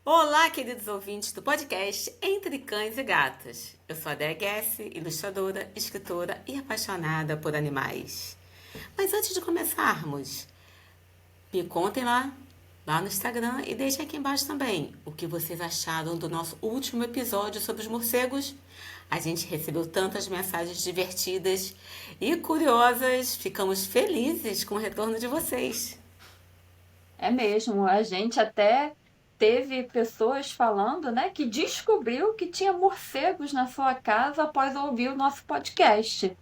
Olá, queridos ouvintes do podcast Entre Cães e Gatos. Eu sou a Dea Guess, ilustradora, escritora e apaixonada por animais. Mas antes de começarmos, me contem lá no Instagram e deixem aqui embaixo também o que vocês acharam do nosso último episódio sobre os morcegos. A gente recebeu tantas mensagens divertidas e curiosas. Ficamos felizes com o retorno de vocês. É mesmo, a gente até teve pessoas falando, né, que descobriu que tinha morcegos na sua casa após ouvir o nosso podcast.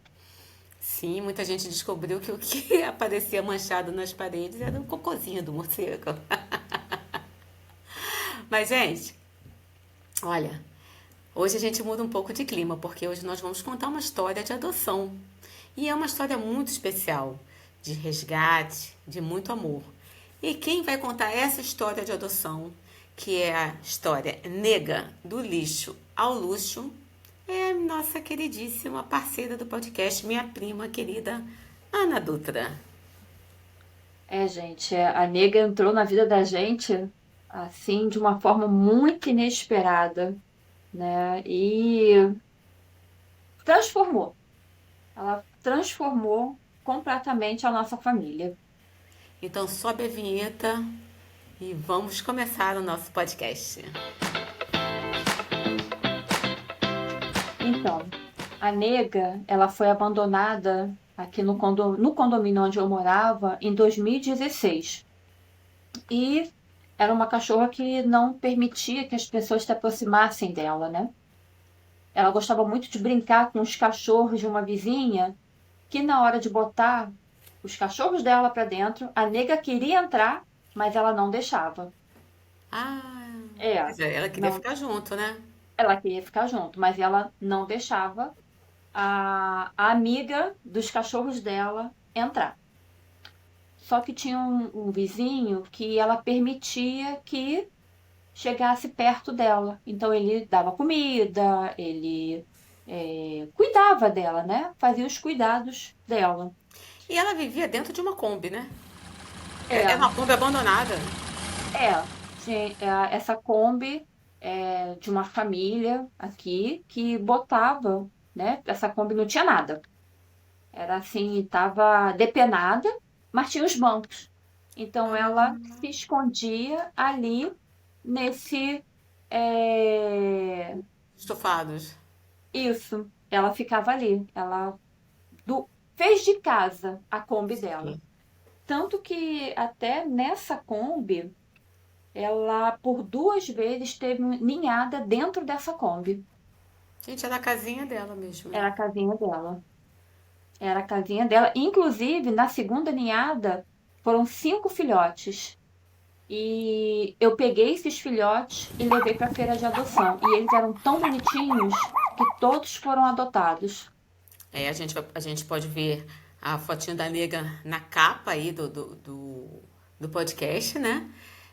Sim, muita gente descobriu que o que aparecia manchado nas paredes era o cocôzinho do morcego. Mas, gente, olha, hoje a gente muda um pouco de clima, porque hoje nós vamos contar uma história de adoção. E é uma história muito especial, de resgate, de muito amor. E quem vai contar essa história de adoção, que é a história Nega do Lixo ao Luxo, é a nossa queridíssima parceira do podcast, minha prima querida Ana Dutra. É, gente, a nega entrou na vida da gente assim de uma forma muito inesperada, né? E transformou. Ela transformou completamente a nossa família. Então sobe a vinheta e vamos começar o nosso podcast. Então, a nega, ela foi abandonada aqui no condomínio onde eu morava em 2016. E era uma cachorra que não permitia que as pessoas se aproximassem dela, né? Ela gostava muito de brincar com os cachorros de uma vizinha, que na hora de botar os cachorros dela para dentro, a nega queria entrar, mas ela não deixava. Ah, É, pois é, ela queria não, ficar junto, né? ela queria ficar junto, mas ela não deixava a amiga dos cachorros dela entrar. Só que tinha um vizinho que ela permitia que chegasse perto dela. Então ele dava comida, ele cuidava dela, né? Fazia os cuidados dela. E ela vivia dentro de uma Kombi, né? É É, uma Kombi abandonada. essa Kombi de uma família aqui que botava, né? Essa Kombi não tinha nada. Era assim, estava depenada, mas tinha os bancos. Então ela se escondia ali nesse. é, Estofados. Isso, ela ficava ali. Ela fez de casa a Kombi dela. Sim. Tanto que até nessa Kombi, ela por duas vezes esteve ninhada dentro dessa Kombi. Gente, é da casinha dela mesmo, né? Era a casinha dela. Era a casinha dela. Inclusive, na segunda ninhada, foram 5 filhotes. E eu peguei esses filhotes e levei para a feira de adoção. E eles eram tão bonitinhos que todos foram adotados. É, a gente pode ver a fotinho da nega na capa aí do podcast, né?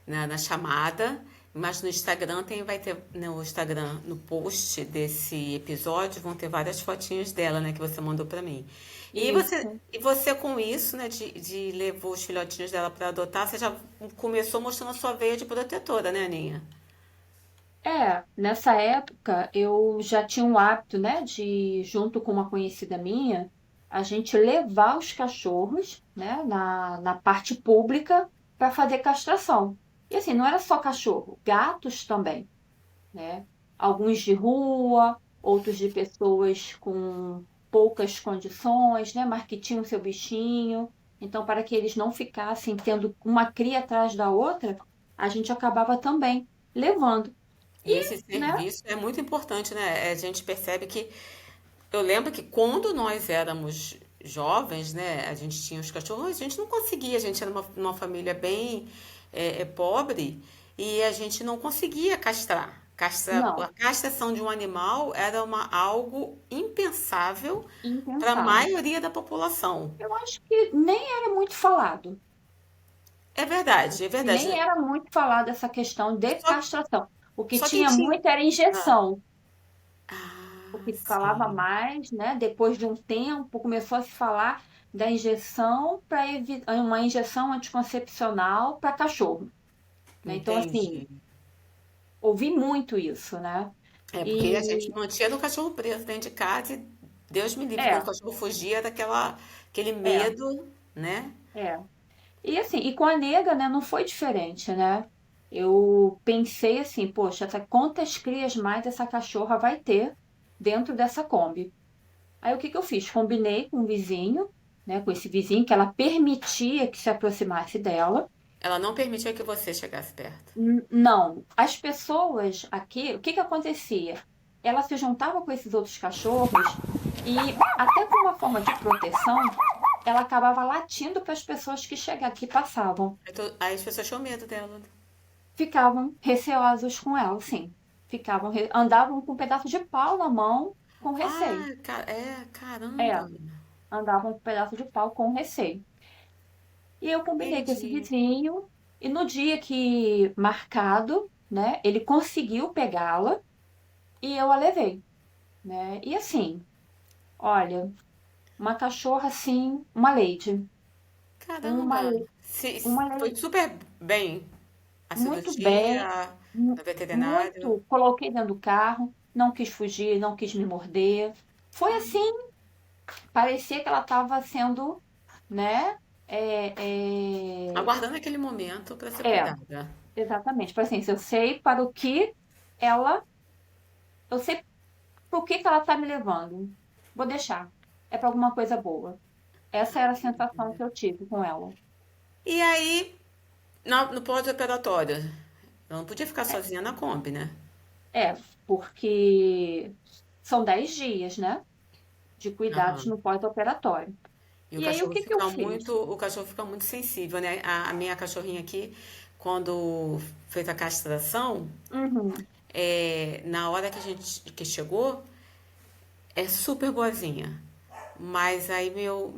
Na chamada. Mas no Instagram vai ter no Instagram, no post desse episódio, vão ter várias fotinhos dela, né, que você mandou pra mim. Isso. E você com isso, né, de levou os filhotinhos dela pra adotar, você já começou mostrando a sua veia de protetora, né, Aninha? Nessa época eu já tinha um hábito, né, de, junto com uma conhecida minha, a gente levar os cachorros, né, na parte pública para fazer castração. E assim, não era só cachorro, gatos também, né? Alguns de rua, outros de pessoas com poucas condições, né, mas que tinham seu bichinho. Então, para que eles não ficassem tendo uma cria atrás da outra, a gente acabava também levando. E E, esse né, serviço é muito importante, né? A gente percebe que eu lembro que quando nós éramos jovens, né, a gente tinha os cachorros, a gente não conseguia, a gente era uma família bem pobre e a gente não conseguia castrar. A não, castração de um animal era algo impensável para a impensável. maioria da população. Eu acho que nem era muito falado. É verdade, é Nem verdade. era muito falado essa questão de Só, castração. O que só quem tinha tinha. muito era Ah, injeção. O que falava sim, mais, né? Depois de um tempo, começou a se falar da injeção para uma injeção anticoncepcional para cachorro, né? Então, assim, entendi. ouvi muito isso, né? É, porque a gente E mantinha o cachorro preso dentro de casa e Deus me livre, quando o é, cachorro fugia aquele é, medo, né? é. E assim, e com a nega, né, não foi diferente, né? Eu pensei assim, poxa, quantas crias mais essa cachorra vai ter dentro dessa Kombi? Aí o que que eu fiz? Combinei com um vizinho, né, com esse vizinho que ela permitia que se aproximasse dela. Ela não permitia que você chegasse perto. Não, as pessoas aqui, o que que acontecia? Ela se juntava com esses outros cachorros e até como uma forma de proteção, ela acabava latindo para as pessoas que chegavam, que passavam. Aí as pessoas tinham medo dela. Ficavam receosos com ela, sim. Andavam com um pedaço de pau na mão com receio. Caramba. É, andavam com um pedaço de pau com receio. E eu combinei com esse Entendi. vizinho, e no dia que marcado, né, ele conseguiu pegá-la e eu a levei, né? E assim, olha, uma cachorra assim, uma lady, uma, Caramba. uma Foi lady super bem a muito bem, cirurgia, no veterinário. muito, coloquei dentro do carro, não quis fugir, não quis me morder. Foi assim, parecia que ela estava sendo, né? Aguardando aquele momento para ser É, cuidada. exatamente. Foi assim, eu sei para o que ela, eu sei por que ela está me levando. Vou deixar. É para alguma coisa boa. Essa era a sensação que eu tive com ela. E aí, no pós-operatório, ela não podia ficar sozinha na Kombi, né? É, porque são 10 dias, né? De cuidados Aham. no pós-operatório. E E aí, o que que eu fiz? o cachorro fica muito sensível, né? A minha cachorrinha aqui, quando fez a castração, Uhum. na hora que chegou, é super boazinha. Mas aí meu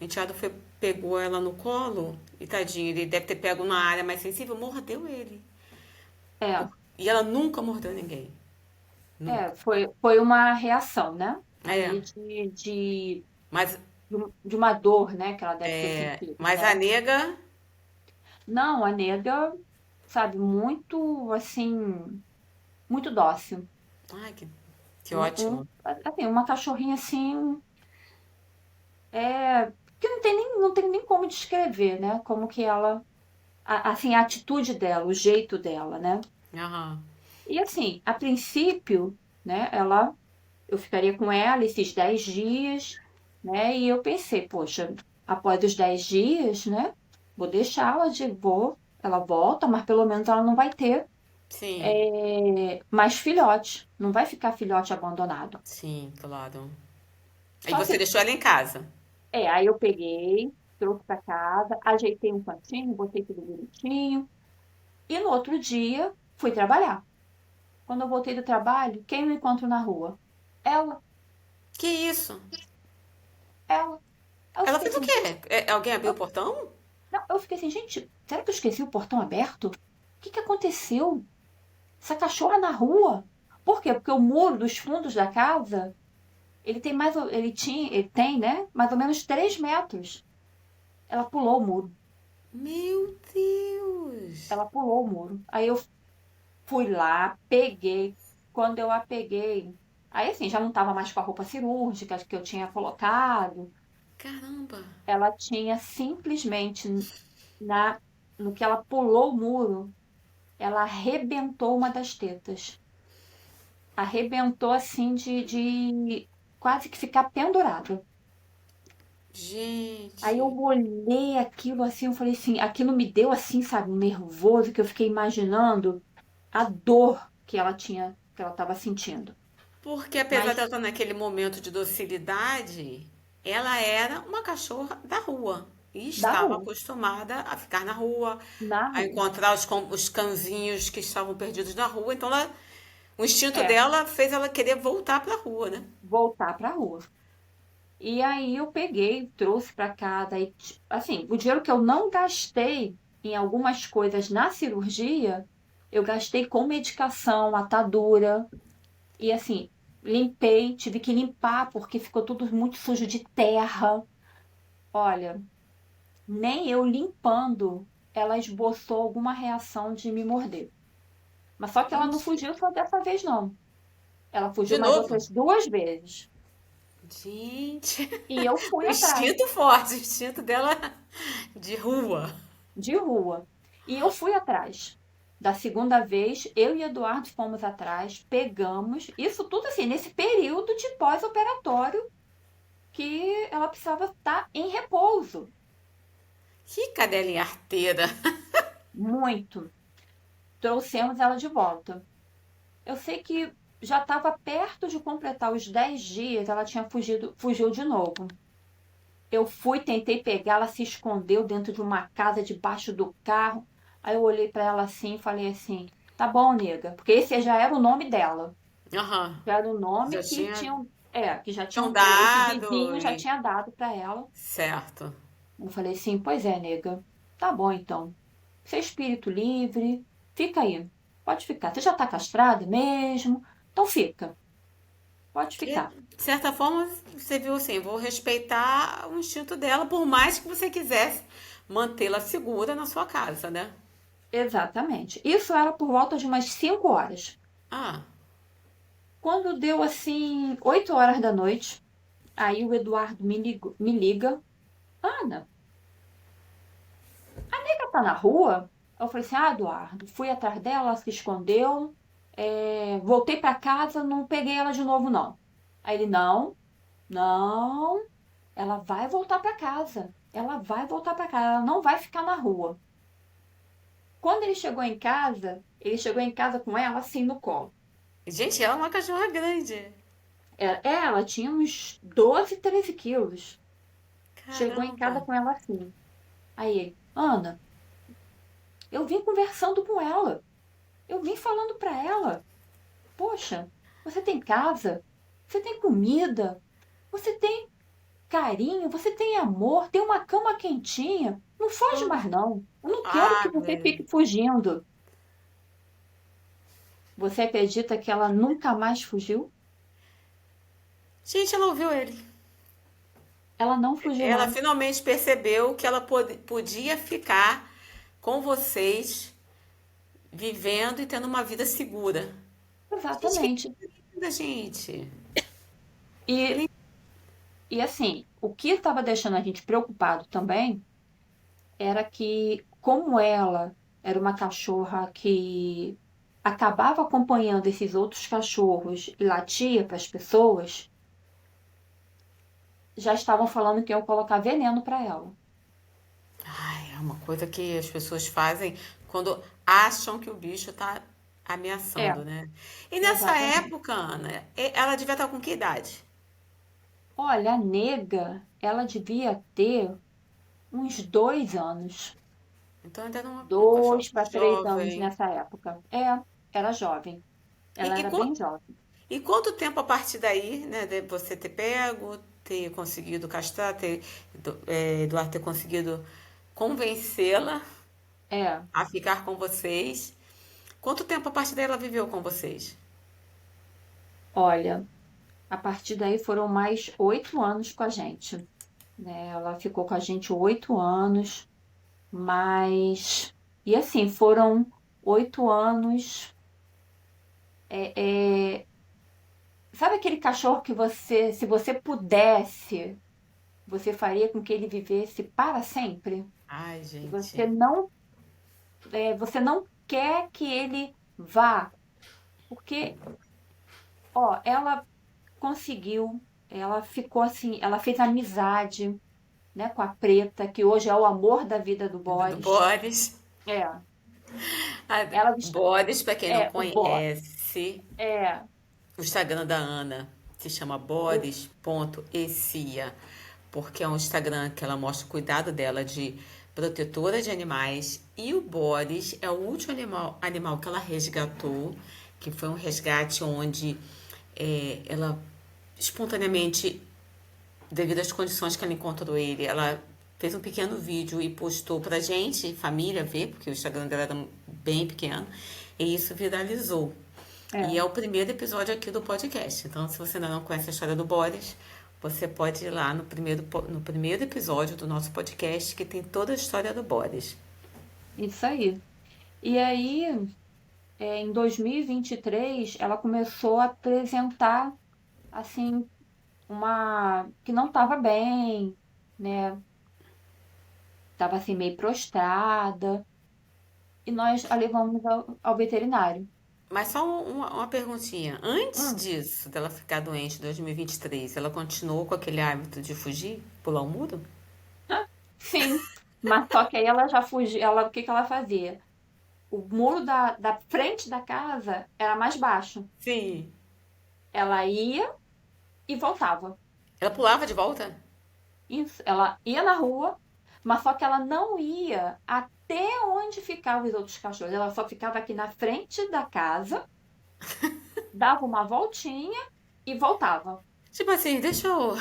enteado pegou ela no colo e tadinho, ele deve ter pego na área mais sensível, mordeu ele. É, E ela nunca mordeu ninguém. Nunca. foi uma reação, né? É, Ali mas, de uma dor, né? Que ela deve ter sentido, mas a né? nega. Não, a nega, sabe, muito, assim, muito dócil. Ai, que ótimo. Assim, uma cachorrinha, assim, que não tem nem como descrever, né? Como que ela, assim, a atitude dela, o jeito dela, né? Aham. E assim, a princípio, né, eu ficaria com ela esses 10 dias, né? E eu pensei, poxa, após os 10 dias, né? Vou deixá-la ela volta, mas pelo menos ela não vai ter Sim, mais filhote, não vai ficar filhote abandonado. sim, claro. Aí Só você que, deixou ela em casa. aí eu peguei, trouxe para casa, ajeitei um cantinho, botei tudo bonitinho, e no outro dia fui trabalhar. Quando eu voltei do trabalho, quem eu encontro na rua? Ela, Que isso? ela. Aí eu Ela fiquei fez o assim, quê? Alguém abriu o eu, portão? não, eu fiquei assim, gente, será que eu esqueci o portão aberto? O que que aconteceu? Essa cachorra na rua? Por quê? Porque o muro dos fundos da casa, ele tem, né, mais ou menos 3 metros. Ela pulou o muro. Meu Deus! Ela pulou o muro. Aí eu fui lá, peguei. Quando eu a peguei, aí assim, já não estava mais com a roupa cirúrgica que eu tinha colocado. Caramba! Ela tinha simplesmente na no que ela pulou o muro, ela arrebentou uma das tetas. Arrebentou assim de quase que ficar pendurada. Aí eu Gente, olhei aquilo assim, eu falei assim, aquilo me deu assim, sabe, um nervoso que eu fiquei imaginando a dor que ela estava sentindo. porque apesar dela Mas estar naquele momento de docilidade, ela era uma cachorra da rua. E da estava rua, acostumada a ficar na a rua. encontrar os cãezinhos que estavam perdidos na rua. Então, o instinto É, dela fez ela querer voltar para a rua, né? voltar pra rua. E aí eu peguei, trouxe pra casa e assim, o dinheiro que eu não gastei em algumas coisas na cirurgia, eu gastei com medicação, atadura e assim, limpei, tive que limpar porque ficou tudo muito sujo de terra. Olha, nem eu limpando, ela esboçou alguma reação de me morder. Mas só que ela não Gente, fugiu só dessa vez, não. Ela fugiu de mais novo? outras 2 vezes. Gente, E eu fui o atrás, instinto forte, o instinto dela de rua. de rua. E eu fui atrás. Da segunda vez, eu e Eduardo fomos atrás, pegamos. Isso tudo assim, nesse período de pós-operatório que ela precisava estar em repouso. Que cadelinha arteira. Muito. Trouxemos ela de volta. Eu sei que já estava perto de completar os 10 dias, ela tinha fugiu de novo. Eu fui, tentei pegar, ela se escondeu dentro de uma casa debaixo do carro. Aí eu olhei para ela assim e falei assim: tá bom, nega, porque esse já era o nome dela. Aham. Já era o nome Já que tinha, que já tinham tinham, esse dado vizinho já e... tinha dado para ela. Certo. Eu falei assim: pois é, nega, tá bom então. Você é espírito livre, fica aí, pode ficar. Você já tá castrada mesmo, então fica, pode E, ficar. de certa forma, você viu assim, vou respeitar o instinto dela, por mais que você quisesse mantê-la segura na sua casa, né? Exatamente. Isso era por volta de umas 5 horas. Ah, Quando deu assim 8 horas da noite, aí o Eduardo me liga: Ana, ela tá na rua? Eu falei assim: ah, Eduardo, fui atrás dela, ela se escondeu, voltei pra casa, não peguei ela de novo, não. Aí ele: não, não, ela vai voltar pra casa. Ela vai voltar pra casa, ela não vai ficar na rua. Quando ele chegou em casa com ela assim no colo. gente, ela é uma cachorra grande. Ela tinha uns 12, 13 quilos. Chegou em Caramba. casa com ela assim. Aí ele: Ana, eu vim conversando com ela. Eu vim falando para ela: poxa, você tem casa, você tem comida, você tem carinho, você tem amor, tem uma cama quentinha. Não foge mais não. Eu não quero que você Ave. fique fugindo. Você acredita que ela nunca mais fugiu? Gente, ela ouviu ele. Ela não fugiu Ela não. finalmente percebeu que ela podia ficar com vocês, vivendo e tendo uma vida segura. Gente, que Exatamente. linda, gente. Que E, linda. e assim, o que estava deixando a gente preocupado também era que, como ela era uma cachorra que acabava acompanhando esses outros cachorros e latia para as pessoas, já estavam falando que iam colocar veneno para ela. Ai, é uma coisa que as pessoas fazem quando acham que o bicho tá É, ameaçando, né? E nessa exatamente. época, Ana, ela devia estar com que idade? Olha, a nega, ela devia ter uns 2 anos, Então ainda era uma cachorra 2 para 3 anos jovem. nessa época. Era jovem. Ela E, e, era quan- bem jovem. e quanto tempo a partir daí, né, de você ter pego, ter conseguido castrar, Eduardo ter conseguido convencê-la É, a ficar com vocês? Quanto tempo a partir daí ela viveu com vocês? olha, a partir daí foram mais 8 anos com a gente, né? Ela ficou com a gente 8 anos, mas e assim foram 8 anos. é, é, Sabe aquele cachorro que você, se você pudesse, você faria com que ele vivesse para sempre? Ai, Você gente. não, você não quer que ele vá, porque, ó, ela ficou assim, ela fez amizade, né, com a Preta, que hoje é o amor da vida do Do Boris. Boris. É, Ah, ela Boris, para quem não o Boris. conhece, É, o Instagram da Ana se chama o, boris.ecia, porque é um Instagram que ela mostra o cuidado dela de protetora de animais. E o Boris é o último animal que ela resgatou, que foi um resgate onde ela espontaneamente, devido às condições que ela encontrou ele, ela fez um pequeno vídeo e postou pra gente, família, ver, porque o Instagram dela era bem pequeno, e isso viralizou. E é é, o primeiro episódio aqui do podcast. Então, se você ainda não conhece a história do Boris, você pode ir lá no primeiro episódio do nosso podcast, que tem toda a história do Boris. isso aí. E aí, em 2023, ela começou a apresentar, assim, uma que não estava bem, né? Tava assim meio prostrada e nós a levamos ao veterinário. Mas só uma perguntinha. Antes Hum, disso, dela ficar doente em 2023, ela continuou com aquele hábito de fugir, pular o muro? sim, mas só que aí ela já fugia, o que que ela fazia? O muro da frente da casa era mais baixo. Sim. Ela ia e voltava. Ela pulava de volta? Isso, ela ia na rua, mas só que ela não ia até onde ficavam os outros cachorros. Ela só ficava aqui na frente da casa, dava uma voltinha e voltava. Tipo assim, deixa eu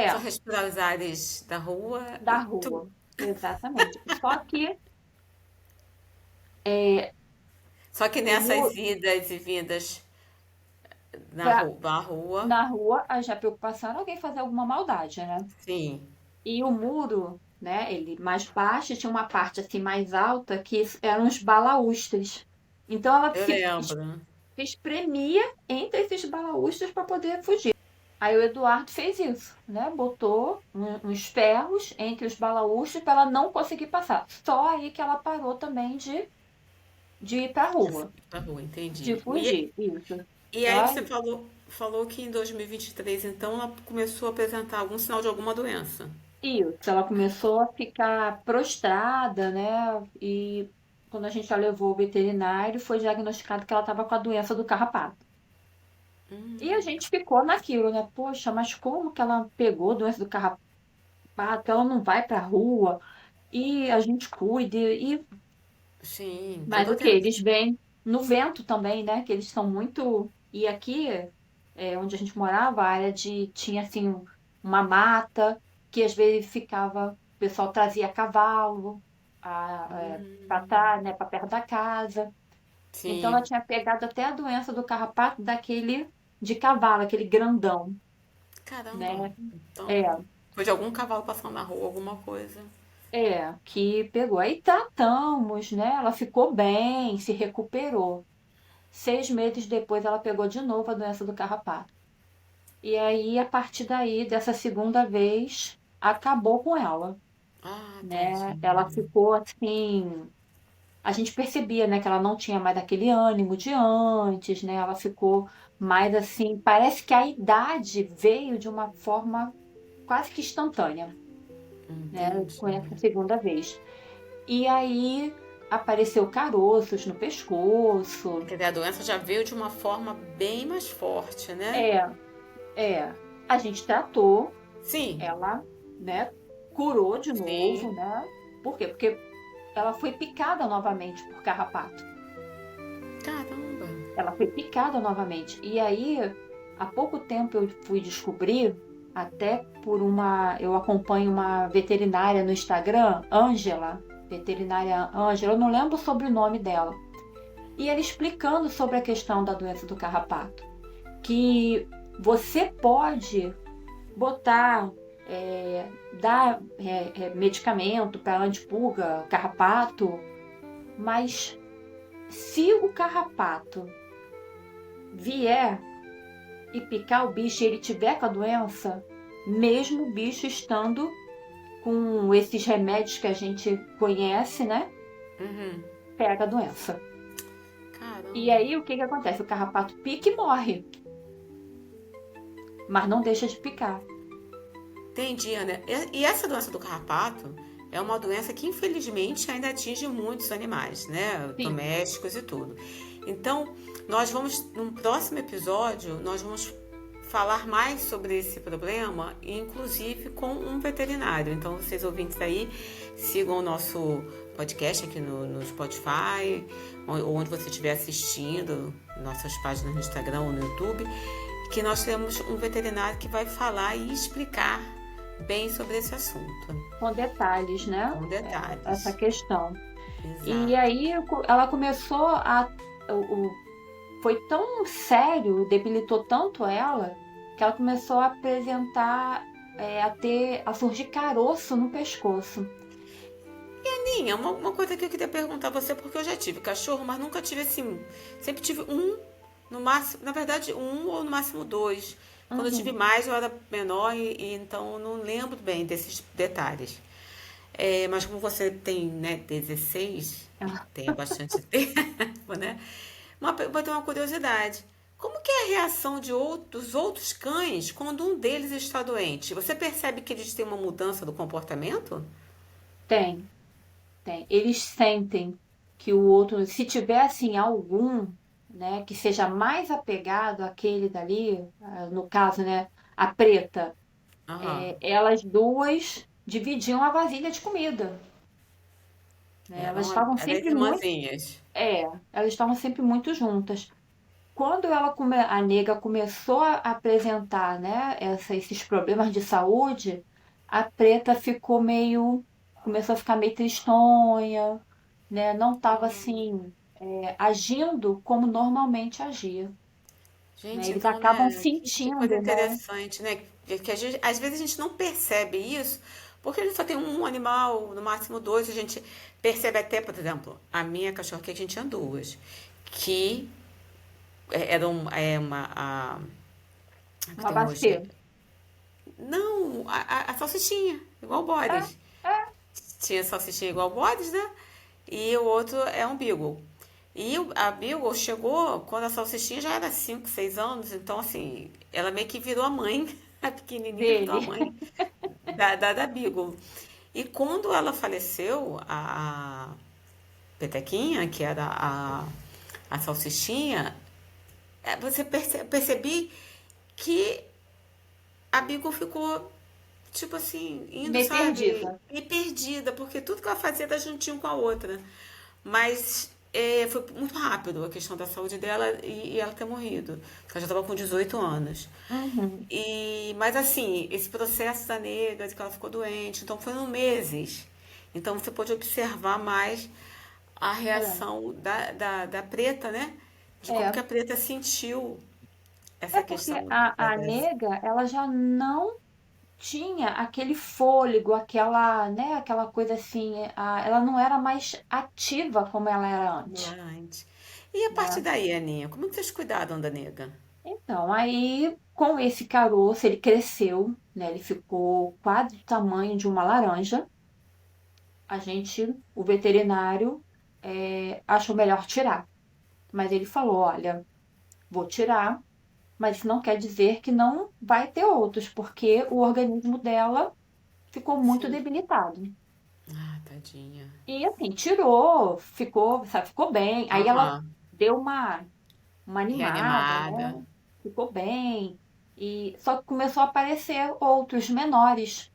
só É, respirar os ares da rua da e tu. rua. Exatamente. Só que é, Só que o nessas muro idas e vindas pra, na rua, na rua, a já preocupação era alguém fazer alguma maldade, né? sim, E o muro, né, ele mais baixo, tinha uma parte assim mais alta que eram os balaústres. Então ela eu lembro. se espremia entre esses balaústres para poder fugir. Aí o Eduardo fez isso, né? Botou uns ferros entre os balaústres para ela não conseguir passar. Só aí que ela parou também de ir para a rua, Na rua, de entendi. fugir. Isso. E Só aí você aí. falou que em 2023, então, ela começou a apresentar algum sinal de alguma doença. Isso. Ela começou a ficar prostrada, né? E quando a gente já levou ao veterinário, foi diagnosticado que ela estava com a doença do carrapato. E a gente ficou naquilo, né? Poxa, mas como que ela pegou a doença do carrapato? Ela não vai pra rua e a gente cuida. Sim, Mas toda o que? atenção. Eles vêm no vento também, né? Que eles são muito. E aqui, onde a gente morava, a área de. Tinha assim uma mata que às vezes ficava. O pessoal trazia cavalo para trás, né? Para perto da casa. Então ela Sim, tinha pegado até a doença do carrapato daquele de cavalo, aquele grandão, caramba. né? Então, É, foi de algum cavalo passando na rua, alguma coisa. que pegou. Aí tratamos, né? Ela ficou bem, se recuperou. 6 meses depois ela pegou de novo a doença do carrapato. E aí, a partir daí, dessa segunda vez, acabou com ela, Ah, né? Ela tadinha. ficou assim. A gente percebia, né, que ela não tinha mais aquele ânimo de antes, né? Ela ficou mais assim. Parece que a idade veio de uma forma quase que instantânea, né? Com essa Entendi. segunda vez. E aí apareceu caroços no pescoço. Quer dizer, a doença já veio de uma forma bem mais forte, né? É, a gente tratou, Sim, ela, né, curou de novo, sim. né? Por quê? Porque ela foi picada novamente por carrapato. Caramba. Ela foi picada novamente. E aí, há pouco tempo eu fui descobrir, até por eu acompanho uma veterinária no Instagram, Ângela, veterinária Ângela, eu não lembro o sobrenome dela. E ela explicando sobre a questão da doença do carrapato, que você pode botar, dar medicamento para antipulga, carrapato, mas se o carrapato vier e picar o bicho e ele tiver com a doença, mesmo o bicho estando com esses remédios que a gente conhece, né? Uhum. Pega a doença. E Caramba. aí o que que acontece? O carrapato pica e morre, mas não deixa de picar. Entendi, Ana. E essa doença do carrapato é uma doença que, infelizmente, ainda atinge muitos animais, né? Sim, Domésticos e tudo. Então, nós vamos, num próximo episódio, nós vamos falar mais sobre esse problema, inclusive com um veterinário. Então, vocês ouvintes aí, sigam o nosso podcast aqui no Spotify, ou onde você estiver assistindo, nossas páginas no Instagram ou no YouTube, que nós temos um veterinário que vai falar e explicar bem sobre esse assunto, com detalhes, né? com Essa detalhes. questão. E Exato. aí ela começou foi tão sério, debilitou tanto ela, que ela começou a apresentar, a surgir caroço no pescoço. Aninha, uma coisa que eu queria perguntar a você, porque eu já tive cachorro, mas nunca tive assim. Sempre tive um, no máximo, na verdade, um ou no máximo dois. Quando eu tive Uhum. mais, eu era menor e então eu não lembro bem desses detalhes. É, mas como você tem, né, 16, Ah, tem bastante tempo, né? Vou ter uma curiosidade. Como que é a reação dos outros cães quando um deles está doente? Você percebe que eles têm uma mudança do comportamento? tem, tem. Eles sentem que o outro, se tiver assim algum, né, que seja mais apegado àquele dali, no caso, né, a preta, Aham. elas duas dividiam a vasilha de comida, né? Elas estavam Eram sempre muito, irmãzinhas. é, elas estavam sempre muito juntas. Quando a nega começou a apresentar, né, esses problemas de saúde, a preta começou a ficar meio tristonha, né, não estava assim, agindo como normalmente agia, né? Gente, Eles então, acabam né, que coisa sentindo, né? interessante, né? Que às vezes a gente não percebe isso, porque a gente só tem um animal, no máximo dois, a gente percebe até, por exemplo, a minha cachorra que a gente tinha duas, que eram que Uma tem hoje. bacia. Não, a salsichinha, igual o É, Boris. é, Tinha salsichinha igual o Boris, né? E o outro é um Beagle. E a Beagle chegou quando a salsichinha já era 5 6 anos, então assim, ela meio que virou a mãe, a pequenininha virou a dele. mãe da Beagle. E quando ela faleceu, a Petequinha, que era a salsichinha, percebi que a Beagle ficou, tipo assim, indo, Meio sabe? perdida. E perdida, porque tudo que ela fazia era juntinho com a outra. Mas foi muito rápido a questão da saúde dela e ela ter morrido. Porque ela já estava com 18 anos. Uhum. Mas assim, esse processo da nega, de que ela ficou doente, então foram meses. Então você pode observar mais a reação da preta, né? De É, como é, que a preta sentiu é essa porque questão a nega, ela já não tinha aquele fôlego, aquela, né, aquela coisa assim, ela não era mais ativa como ela era antes, antes. E a partir né? daí, Aninha, como que vocês cuidaram da nega? Então, aí com esse caroço, ele cresceu, né? Ele ficou quase do tamanho de uma laranja. O veterinário, achou melhor tirar. Mas ele falou, olha, vou tirar, mas isso não quer dizer que não vai ter outros, porque o organismo dela ficou muito Sim. debilitado. Ah, tadinha. E assim, tirou, ficou, sabe, ficou bem. Aí ela Aham. deu uma animada, Reanimada. né? Ficou bem. E só que começou a aparecer outros menores,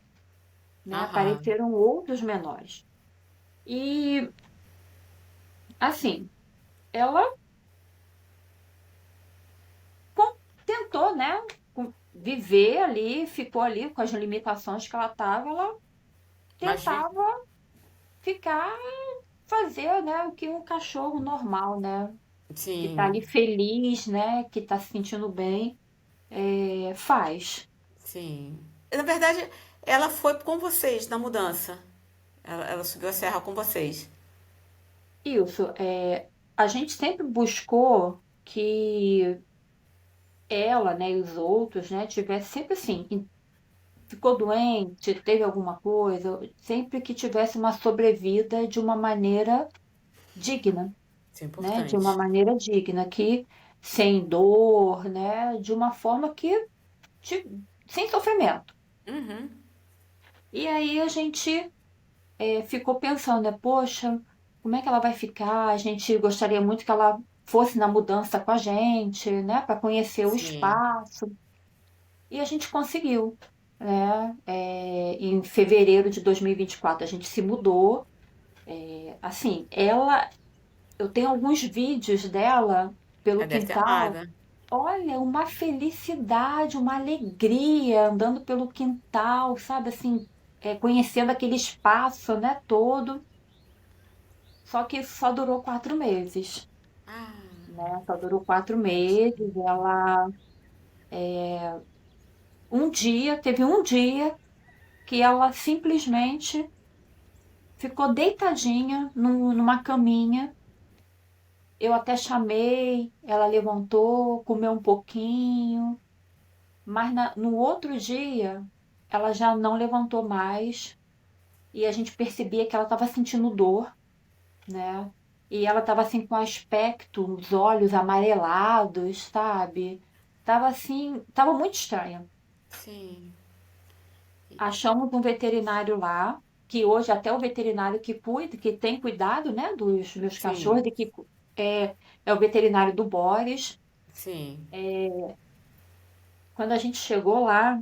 né? Aham. Apareceram outros menores. E assim, ela tentou, né? Viver ali, ficou ali com as limitações que ela tava, ela Mas vi. tentava ficar, fazer, né, o que um cachorro normal, né? Que tá ali Sim, feliz, né? Que tá se sentindo bem, faz. sim. Na verdade, ela foi com vocês na mudança. Ela subiu a serra com vocês. Isso, a gente sempre buscou que ela, né, e os outros, né, tivesse sempre assim, ficou doente, teve alguma coisa, sempre que tivesse uma sobrevida de uma maneira digna, Isso é né, de uma importante. maneira digna, que sem dor, né, de uma forma que ti- sem sofrimento. Uhum. E aí a gente ficou pensando, né, poxa, como é que ela vai ficar? A gente gostaria muito que ela fosse na mudança com a gente, né, para conhecer o Sim. espaço. E a gente conseguiu, né? Em fevereiro de 2024 a gente se mudou. Assim, eu tenho alguns vídeos dela pelo Ela deve ter quintal. amado. Olha, uma felicidade, uma alegria andando pelo quintal, sabe? Assim, conhecendo aquele espaço, né, todo. Só que isso só durou 4 meses, Ah, né? Só durou 4 meses. tadinha. Teve um dia que ela simplesmente ficou deitadinha numa caminha. Eu até chamei, ela levantou, comeu um pouquinho, mas no outro dia ela já não levantou mais e a gente percebia que ela estava sentindo dor, né? E ela estava assim com aspecto, os olhos amarelados, sabe? Tava assim, tava muito estranha. Sim, Achamos um veterinário lá, que hoje até o veterinário que cuida, que tem cuidado, né, dos meus cachorros, sim, e que é o veterinário do Boris. sim, Quando a gente chegou lá,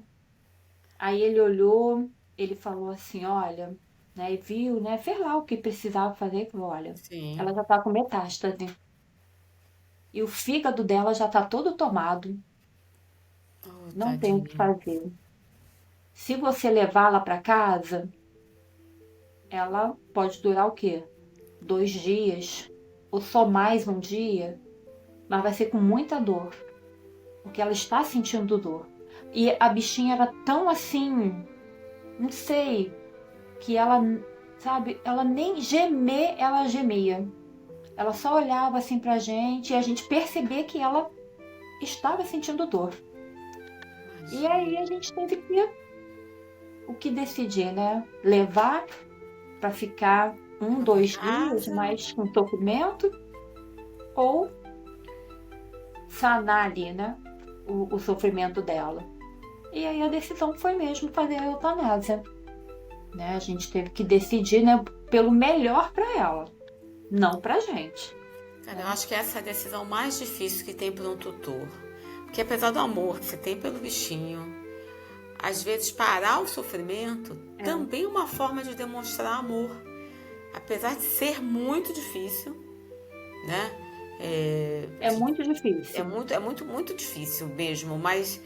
aí ele olhou, ele falou assim, olha, né, e viu, né, fez lá o que precisava fazer, falou, olha, sim. ela já tá com metástase e o fígado dela já tá todo tomado, Oh, não tem o que tadinha. fazer. Se você levá-la para casa, ela pode durar o quê? 2 dias, ou só mais um dia, mas vai ser com muita dor, porque ela está sentindo dor. E a bichinha era tão assim, não sei, que ela, sabe, ela nem gemer, ela gemia. Ela só olhava assim pra gente e a gente percebia que ela estava sentindo dor. E aí Imagina. a gente teve que o que decidir, né? Levar para ficar um, Pra dois dias casa. mais com sofrimento ou sanar ali, né? O sofrimento dela. E aí a decisão foi mesmo fazer a eutanásia, né? A gente teve que decidir, né, pelo melhor para ela, não pra gente, Cara, eu né? acho que essa é a decisão mais difícil que tem para um tutor. Porque apesar do amor que você tem pelo bichinho, às vezes parar o sofrimento É, também é uma forma de demonstrar amor. Apesar de ser muito difícil, né? É, é muito difícil. muito difícil mesmo, mas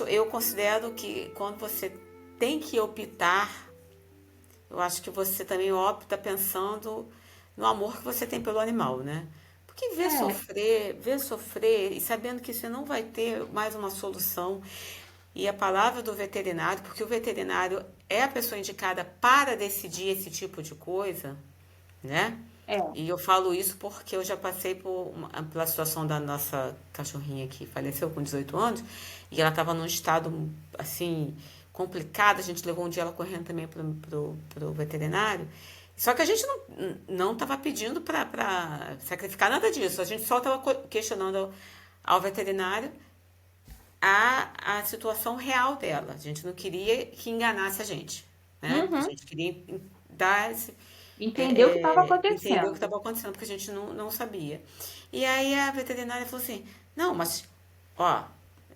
eu considero que quando você tem que optar, eu acho que você também opta pensando no amor que você tem pelo animal, né? Porque É, ver sofrer e sabendo que você não vai ter mais uma solução. E a palavra do veterinário, porque o veterinário é a pessoa indicada para decidir esse tipo de coisa, né? é. E eu falo isso porque eu já passei pela situação da nossa cachorrinha que faleceu com 18 anos e ela estava num estado assim complicado. A gente levou um dia ela correndo também pro veterinário. Só que a gente não estava pedindo para sacrificar nada disso. A gente só estava questionando ao veterinário a situação real dela. A gente não queria que enganasse a gente, né? A Uhum. gente queria dar esse, Entendeu o que estava entender o que acontecendo. estava acontecendo, porque a gente não sabia. E aí a veterinária falou assim: não, mas, ó,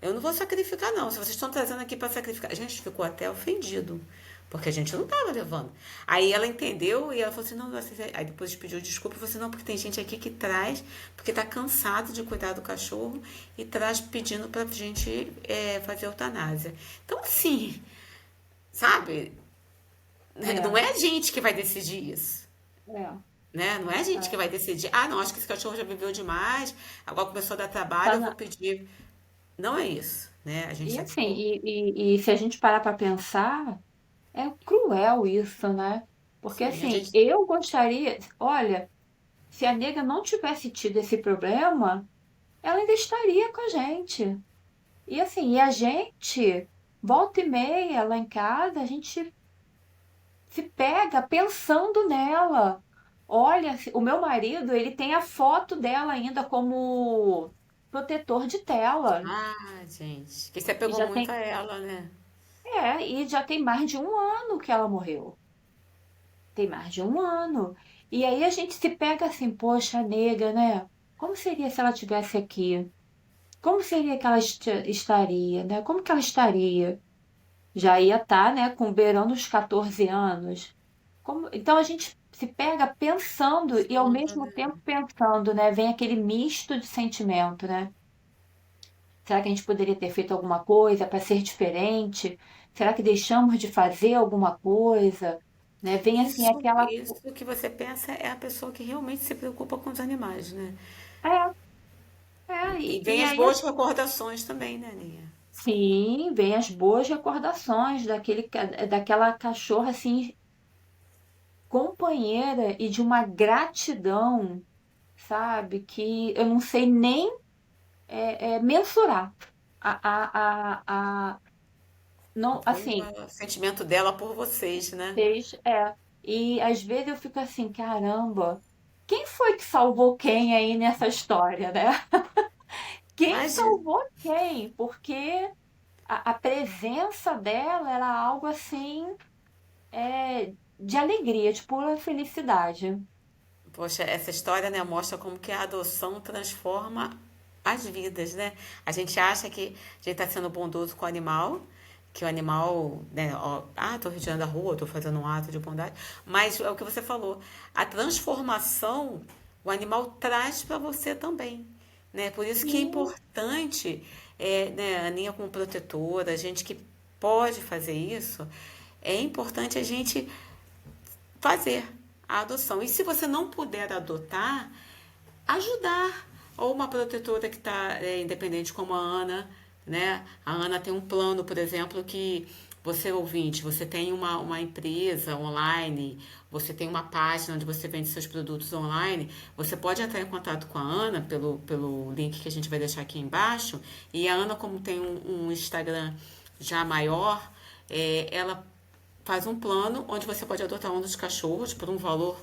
eu não vou sacrificar, não. Se vocês estão trazendo aqui para sacrificar. A gente ficou até ofendido, porque a gente não estava levando. Aí ela entendeu e ela falou assim: não, aí depois pediu desculpa e falou assim: não, porque tem gente aqui que traz, porque tá cansado de cuidar do cachorro e traz pedindo pra gente fazer eutanásia. Então, assim, sabe? Não É, é a gente que vai decidir isso. é, Né? Não é a gente que é. vai decidir, ah, não, acho que esse cachorro já viveu demais, agora começou a dar trabalho, Tá eu vou na- pedir. Não é isso, né? A gente E já assim, ficou. e se a gente parar para pensar, é cruel isso, né? Porque Sim, a assim, gente. eu gostaria, olha, se a nega não tivesse tido esse problema, ela ainda estaria com a gente. E assim, e a gente, volta e meia lá em casa, a gente se pega pensando nela. Olha, o meu marido, ele tem a foto dela ainda como protetor de tela. Ah, gente. Que você E pegou já muito tem, a ela, né? e já tem mais de um ano que ela morreu. Tem mais de um ano. E aí a gente se pega assim, poxa, nega, né? Como seria se ela tivesse aqui? Como seria que ela estaria, né? Como que ela estaria? Já ia estar, né, com beirando os 14 anos. Então a gente se pega pensando e ao Pensando, mesmo né? tempo pensando, né? Vem aquele misto de sentimento, né? Será que a gente poderia ter feito alguma coisa para ser diferente? Será que deixamos de fazer alguma coisa? Né? Vem assim aquela. Isso que você pensa é a pessoa que realmente se preocupa com os animais, né? É, E e vem as aí boas recordações também, né, Ninha? sim, vem as boas recordações daquela cachorra assim companheira e de uma gratidão, sabe, que eu não sei nem mensurar. A, não, Foi assim, o sentimento dela por vocês, né? fez, e às vezes eu fico assim, caramba, quem foi que salvou quem aí nessa história, né? Quem Mas salvou quem? Porque a presença dela era algo assim, de alegria, de pura felicidade. poxa, essa história, né, mostra como que a adoção transforma as vidas, né? A gente acha que a gente está sendo bondoso com o animal, que o animal, né, ó, tô retirando a rua, tô fazendo um ato de bondade, mas é o que você falou, a transformação o animal traz para você também, né? Por isso que é Sim, importante, né, a Aninha como protetora, a gente que pode fazer isso, é importante a gente fazer a adoção. E se você não puder adotar, ajudar. Ou uma protetora que está independente, como a Ana, né? A Ana tem um plano, por exemplo, que você, ouvinte, você tem uma empresa online, você tem uma página onde você vende seus produtos online, você pode entrar em contato com a Ana pelo link que a gente vai deixar aqui embaixo. E a Ana, como tem um Instagram já maior, ela faz um plano onde você pode adotar um dos cachorros por um valor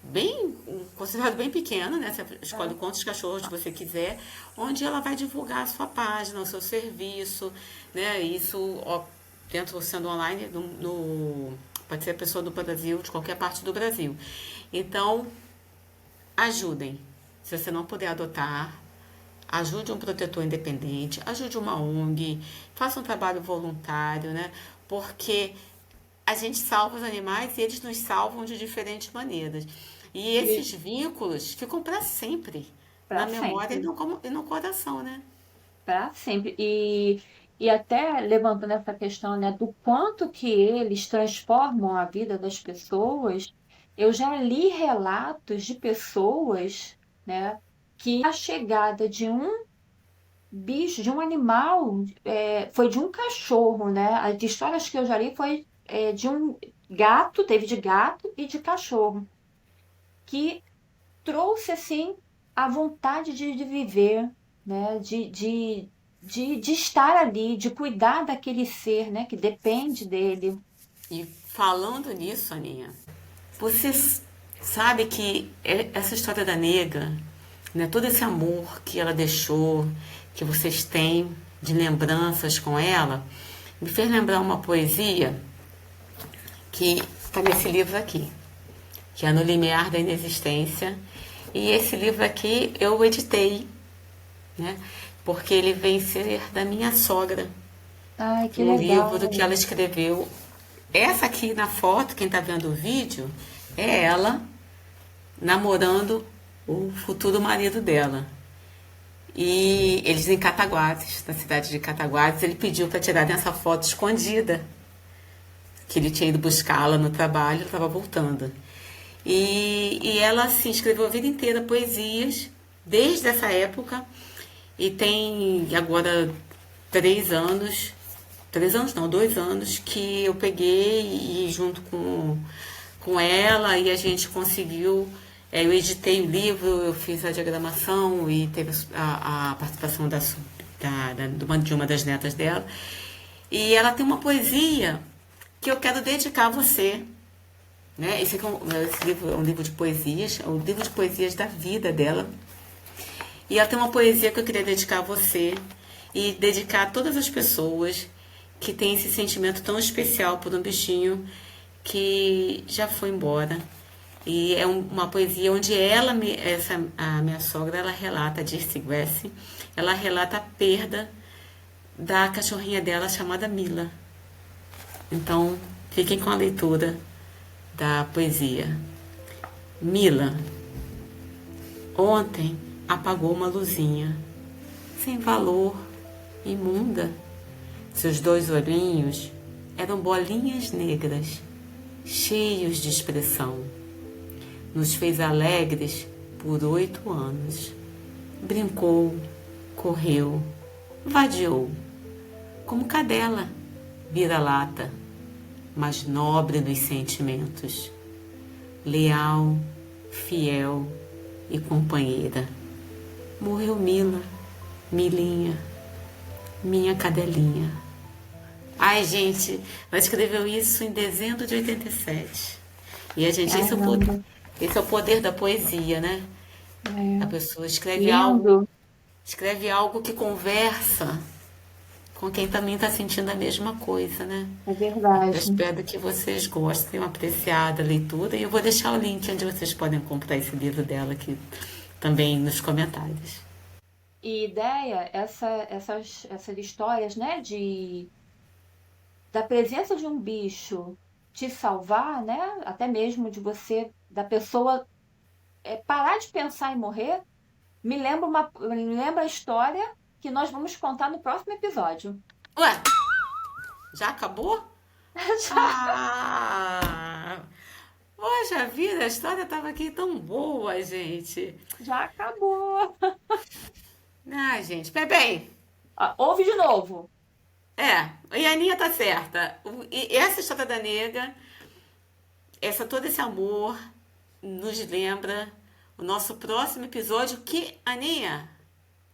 bem considerado bem pequeno, né? Você escolhe é. quantos cachorros você quiser, onde ela vai divulgar a sua página, o seu serviço, né? Isso, ó, dentro sendo online, pode ser a pessoa do Brasil, de qualquer parte do Brasil. Então, ajudem. Se você não puder adotar, ajude um protetor independente, ajude uma ONG, faça um trabalho voluntário, né? Porque a gente salva os animais e eles nos salvam de diferentes maneiras. E E esses vínculos ficam para sempre na para memória sempre. e no coração, né? Para sempre. E até levantando essa questão, né, do quanto que eles transformam a vida das pessoas, eu já li relatos de pessoas, né, que a chegada de um bicho, de um animal, foi de um cachorro, né? As histórias que eu já li foi de um gato, teve de gato e de cachorro, que trouxe assim a vontade de viver, né? De estar ali, de cuidar daquele ser, né? Que depende dele. E falando nisso, Aninha, você sabe que essa história da nega, né, todo esse amor que ela deixou, que vocês têm de lembranças com ela, me fez lembrar uma poesia que está nesse livro aqui, que é No Limiar da Inexistência. E esse livro aqui eu editei, né? Porque ele vem ser da minha sogra, Ai, que um legal. livro que ela escreveu. Essa aqui na foto, quem está vendo o vídeo, é ela namorando o futuro marido dela. E eles em Cataguases, na cidade de Cataguases, ele pediu para tirar essa foto escondida, que ele tinha ido buscá-la no trabalho, estava voltando. E ela assim, escreveu a vida inteira poesias, desde essa época, e tem agora 3 anos, 3 anos não, 2 anos, que eu peguei e junto com ela e a gente conseguiu. Eu editei o livro, eu fiz a diagramação e teve a participação de uma das netas dela. E ela tem uma poesia que eu quero dedicar a você, né? Esse livro é um livro de poesias, é um livro de poesias da vida dela. E ela tem uma poesia que eu queria dedicar a você e dedicar a todas as pessoas que têm esse sentimento tão especial por um bichinho que já foi embora. E é uma poesia onde a minha sogra, ela relata, a Dirce Grace, ela relata a perda da cachorrinha dela chamada Mila. Então, fiquem com a leitura da poesia. Mila, ontem apagou uma luzinha, sem valor, imunda. Seus 2 olhinhos eram bolinhas negras, cheios de expressão. Nos fez alegres por 8 anos. Brincou, correu, vadiou, como cadela, vira-lata, mas nobre nos sentimentos. leal, fiel e companheira. Morreu Mila, Milinha, minha cadelinha. Ai, gente, ela escreveu isso em dezembro de 87. E a gente, Caramba, esse é o poder da poesia, né? A é pessoa lindo, escreve algo que conversa com quem também está sentindo a mesma coisa, né? é Eu verdade. espero que vocês gostem, tenham apreciado a leitura e eu vou deixar o link onde vocês podem comprar esse livro dela aqui também nos comentários. E ideia, essas histórias, né, da presença de um bicho te salvar, né, até mesmo de você, da pessoa parar de pensar em morrer, me lembra a história que nós vamos contar no próximo episódio. Ué, já acabou? Já, Ah! Poxa vida, a história estava aqui tão boa, gente. já acabou. Ah, gente, bem, Ah, ouve de novo. e a Aninha tá certa. E essa história da nega, todo esse amor, nos lembra o nosso próximo episódio, que, Aninha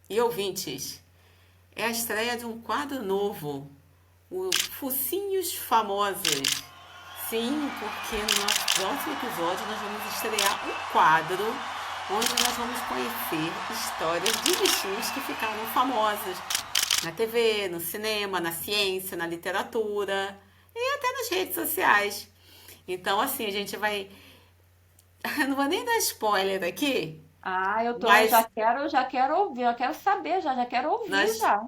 e ouvintes, é a estreia de um quadro novo, o Focinhos Famosos. Sim, porque no nosso próximo episódio nós vamos estrear um quadro onde nós vamos conhecer histórias de bichinhos que ficaram famosos na TV, no cinema, na ciência, na literatura e até nas redes sociais. Então, assim, a gente vai. Eu não vou nem dar spoiler aqui, Ah, mas já quero ouvir, já quero saber, já quero ouvir nós, já.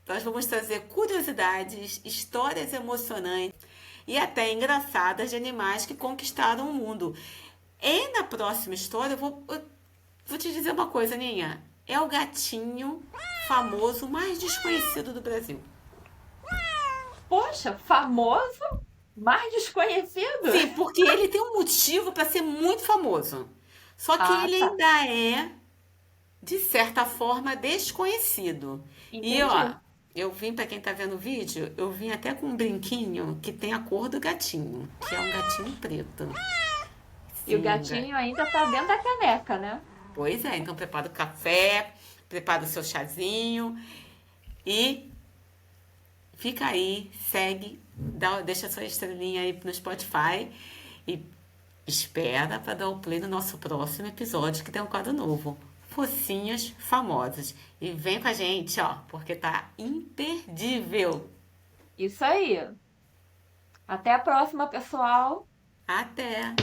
nós vamos trazer curiosidades, histórias emocionantes e até engraçadas de animais que conquistaram o mundo. E na próxima história, eu vou te dizer uma coisa, Ninha. É o gatinho famoso mais desconhecido do Brasil. Poxa, famoso, mais desconhecido? Sim, porque ele tem um motivo para ser muito famoso. Só que Ah, ele tá. ainda é, de certa forma, desconhecido. E ó, Entendi. eu vim, para quem tá vendo o vídeo, eu vim até com um brinquinho que tem a cor do gatinho, que é um gatinho preto. E o Sim, gatinho ainda tá dentro da caneca, né? pois é, então prepara o café, prepara o seu chazinho e fica aí, segue, deixa sua estrelinha aí no Spotify e espera para dar o play no nosso próximo episódio que tem um quadro novo. Focinhos famosos. E vem com a gente, ó, porque tá imperdível. Isso aí. Até a próxima, pessoal. Até!